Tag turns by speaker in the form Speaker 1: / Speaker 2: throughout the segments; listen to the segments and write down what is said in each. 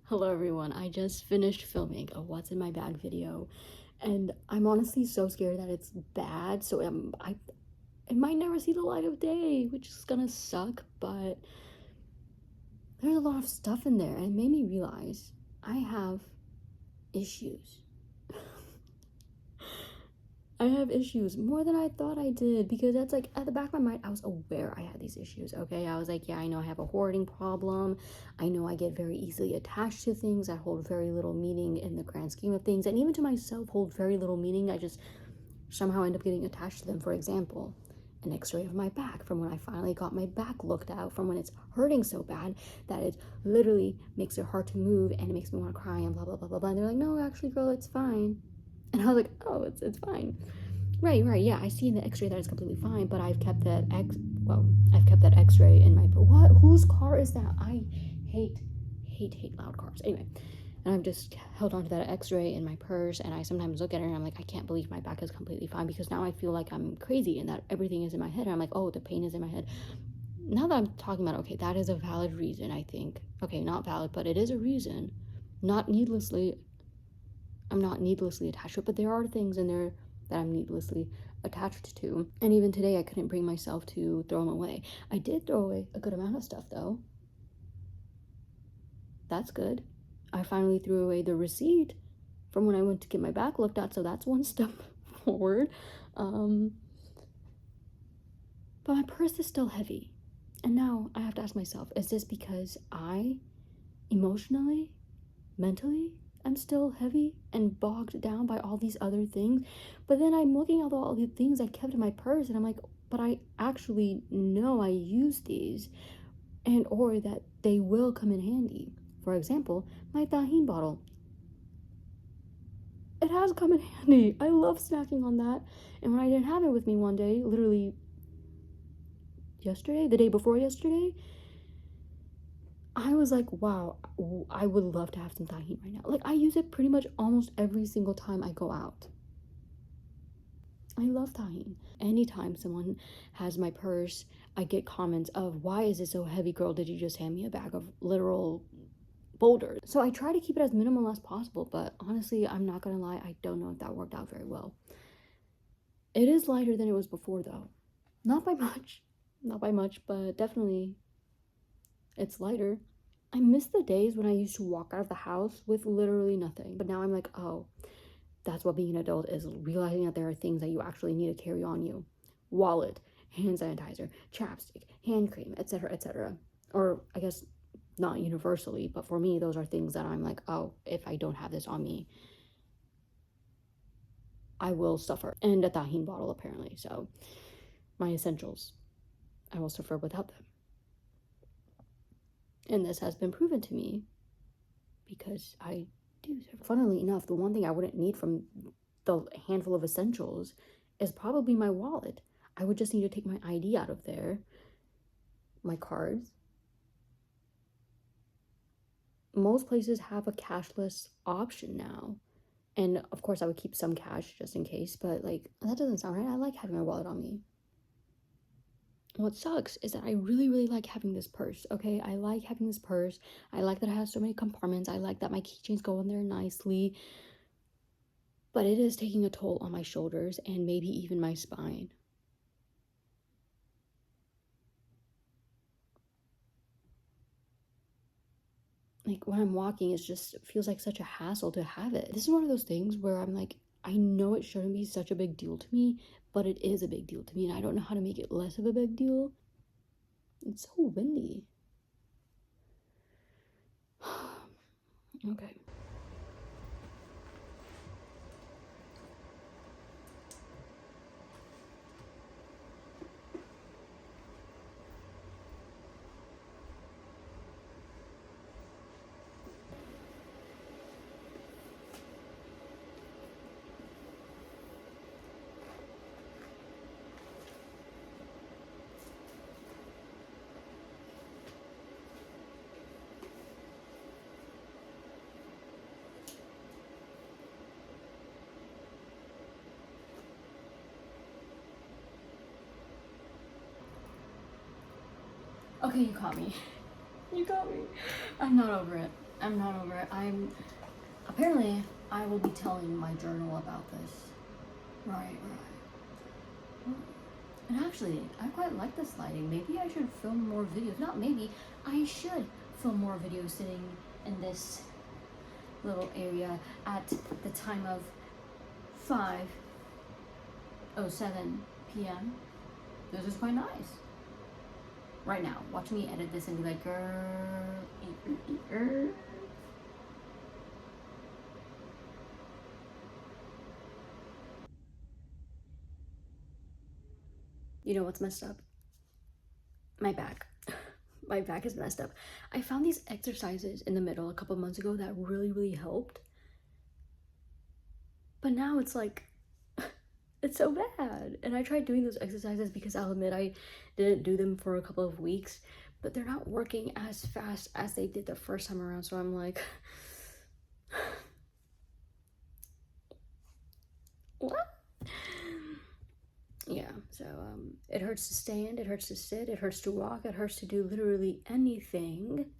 Speaker 1: Hello everyone, I just finished filming a what's in my bag video and I'm honestly so scared that it's bad, so it might never see the light of day, which is gonna suck, but there's a lot of stuff in there and it made me realize I have issues. I have issues more than I thought I did, because that's like at the back of my mind I was aware I had these issues. Okay, I was like, yeah, I know I have a hoarding problem. I know I get very easily attached to things. I hold very little meaning in the grand scheme of things, and even to myself hold very little meaning. I just somehow end up getting attached to them. For example, an x-ray of my back from when I finally got my back looked out, from when it's hurting so bad that it literally makes it hard to move and it makes me want to cry and blah blah blah blah blah, and they're like, no, actually girl, it's fine. And I was like, oh, it's fine. Right, yeah, I see in the x-ray that it's completely fine, but I've kept that x-ray in my what? Whose car is that? I hate loud cars. Anyway, and I've just held on to that x-ray in my purse, and I sometimes look at it and I'm like, I can't believe my back is completely fine, because now I feel like I'm crazy and that everything is in my head, and I'm like, oh, the pain is in my head. Now that I'm talking about, okay, that is a valid reason, I think. Okay, not valid, but it is a reason. I'm not needlessly attached to it, but there are things in there that I'm needlessly attached to. And even today, I couldn't bring myself to throw them away. I did throw away a good amount of stuff, though. That's good. I finally threw away the receipt from when I went to get my back looked at, so that's one step forward. But my purse is still heavy. And now I have to ask myself, is this because I emotionally, mentally, I'm still heavy and bogged down by all these other things? But then I'm looking at all the things I kept in my purse and I'm like, but I actually know I use these, and or that they will come in handy. For example, my tahine bottle. It has come in handy. I love snacking on that. And when I didn't have it with me one day, literally yesterday, the day before yesterday, I was like, wow, I would love to have some tahini right now. Like, I use it pretty much almost every single time I go out. I love tahini. Anytime someone has my purse, I get comments of, why is it so heavy, girl? Did you just hand me a bag of literal boulders? So I try to keep it as minimal as possible, but honestly, I'm not gonna lie, I don't know if that worked out very well. It is lighter than it was before, though. Not by much. Not by much, but definitely it's lighter. I miss the days when I used to walk out of the house with literally nothing. But now I'm like, oh, that's what being an adult is, realizing that there are things that you actually need to carry on you. Wallet, hand sanitizer, chapstick, hand cream, etc., etc. Or I guess not universally, but for me, those are things that I'm like, oh, if I don't have this on me, I will suffer. And a tahine bottle, apparently. So my essentials, I will suffer without them. And this has been proven to me because I do. Funnily enough, the one thing I wouldn't need from the handful of essentials is probably my wallet. I would just need to take my ID out of there, my cards. Most places have a cashless option now. And of course, I would keep some cash just in case, but like, that doesn't sound right. I like having my wallet on me. What sucks is that I really like having this purse. Okay, I like having this purse. I like that it has so many compartments. I like that my keychains go in there nicely, but it is taking a toll on my shoulders and maybe even my spine. Like, when I'm walking, it just feels like such a hassle to have it. This is one of those things where I'm like, I know it shouldn't be such a big deal to me, but it is a big deal to me, and I don't know how to make it less of a big deal. It's so windy. Okay. Okay, you caught me. You got me. I'm not over it. I'm not over it. Apparently, I will be telling my journal about this. Right. And actually, I quite like this lighting. Maybe I should film more videos. Not maybe, I should film more videos sitting in this little area at the time of 5:07 p.m. This is quite nice. Right now, watch me edit this and be like, girl. You know what's messed up? My back. My back is messed up. I found these exercises in the middle a couple months ago that really helped. But now it's like, it's so bad. And I tried doing those exercises because I'll admit I didn't do them for a couple of weeks, but they're not working as fast as they did the first time around. So I'm like, what? Yeah, so it hurts to stand, it hurts to sit, it hurts to walk, it hurts to do literally anything.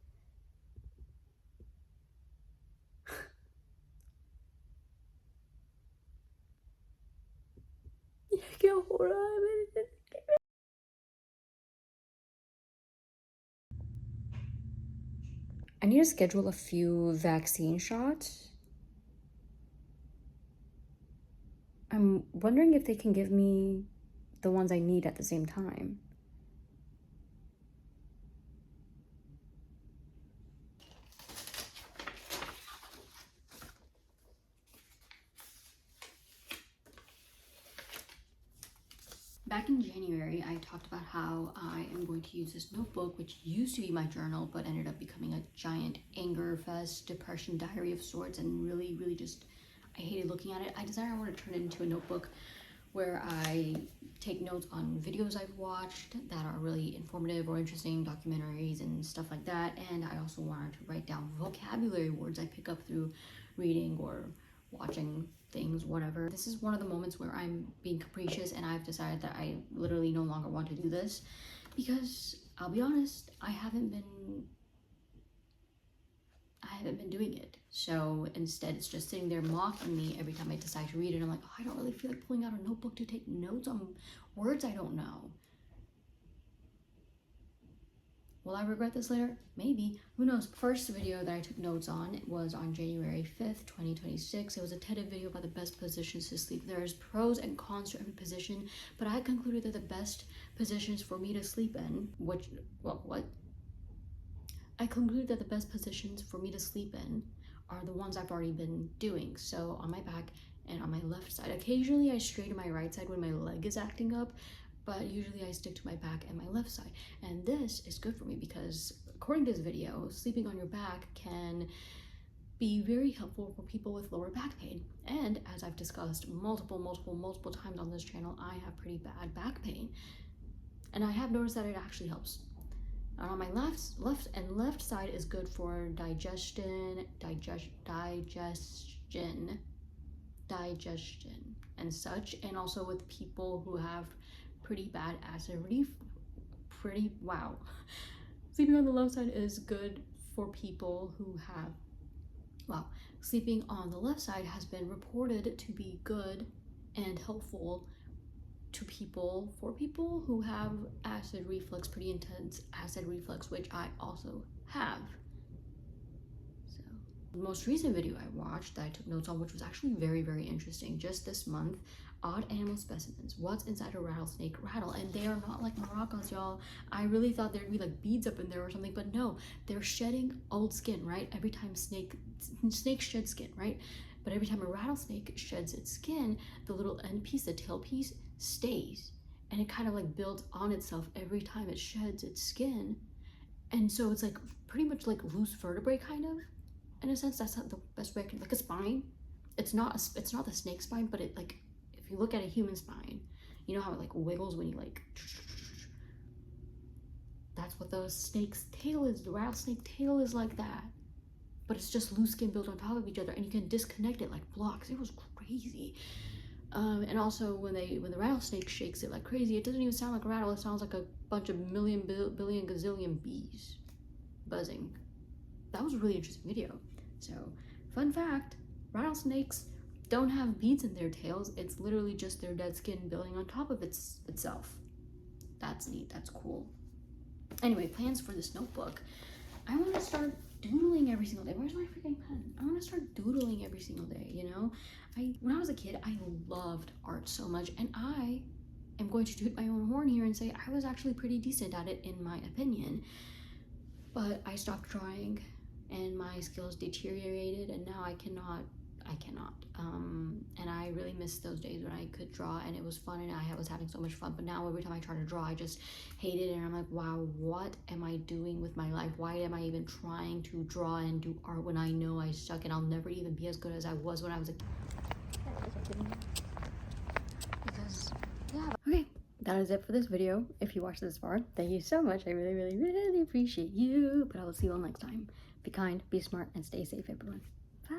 Speaker 1: I need to schedule a few vaccine shots. I'm wondering if they can give me the ones I need at the same time. Back in January, I talked about how I am going to use this notebook, which used to be my journal, but ended up becoming a giant anger fest, depression diary of sorts, and really just, I hated looking at it. I decided I want to turn it into a notebook where I take notes on videos I've watched that are really informative or interesting, documentaries and stuff like that. And I also wanted to write down vocabulary words I pick up through reading or watching things, whatever. This is one of the moments where I'm being capricious and I've decided that I literally no longer want to do this because I'll be honest, I haven't been doing it. So instead it's just sitting there mocking me every time I decide to read it. I'm like, oh, I don't really feel like pulling out a notebook to take notes on words I don't know. Will I regret this later? Maybe. Who knows? First video that I took notes on was on January 5th, 2026. It was a TED video about the best positions to sleep. There's pros and cons to every position, but I concluded that the best positions for me to sleep in, I concluded that the best positions for me to sleep in are the ones I've already been doing. So on my back and on my left side. Occasionally I stray to my right side when my leg is acting up, but usually I stick to my back and my left side. And this is good for me because according to this video, sleeping on your back can be very helpful for people with lower back pain. And as I've discussed multiple times on this channel, I have pretty bad back pain. And I have noticed that it actually helps. And on my left side is good for digestion and such, and also with people who have pretty bad acid wow. Sleeping on the left side is good for people who have, well, sleeping on the left side has been reported to be good and helpful for people who have acid reflux, pretty intense acid reflux, which I also have. So the most recent video I watched that I took notes on, which was actually very interesting, just this month, odd animal specimens, what's inside a rattlesnake rattle. And they are not like maracas, y'all. I really thought there'd be like beads up in there or something, but no, they're shedding old skin, right? Every time snakes shed skin, right? But every time a rattlesnake sheds its skin, the little end piece, the tail piece, stays, and it kind of like builds on itself every time it sheds its skin. And so it's like pretty much like loose vertebrae, kind of, in a sense. That's not the best way I can, like a spine. It's not the snake spine, but it, like, if you look at a human spine, you know how it like wiggles when you like, that's what the snake's tail is. The rattlesnake tail is like that, but it's just loose skin built on top of each other, and you can disconnect it like blocks. It was crazy. And also when the rattlesnake shakes it like crazy, it doesn't even sound like a rattle. It sounds like a bunch of billion gazillion bees buzzing. that was a really interesting video. So, fun fact, rattlesnakes don't have beads in their tails. It's literally just their dead skin building on top of itself. That's neat. That's cool. Anyway, plans for this notebook. I want to start doodling every single day. Where's my freaking pen? I want to start doodling every single day, you know? When I was a kid, I loved art so much, and I am going to toot my own horn here and say I was actually pretty decent at it in my opinion. But I stopped trying and my skills deteriorated, and now I cannot. And I really miss those days when I could draw and it was fun and I was having so much fun. But now every time I try to draw, I just hate it, and I'm like, wow, what am I doing with my life? Why am I even trying to draw and do art when I know I suck and I'll never even be as good as I was when I was a kid? Because, yeah. Okay, that is it for this video. If you watched this far, thank you so much. I really, really, really appreciate you. But I will see you all next time. Be kind, be smart, and stay safe, everyone. Bye.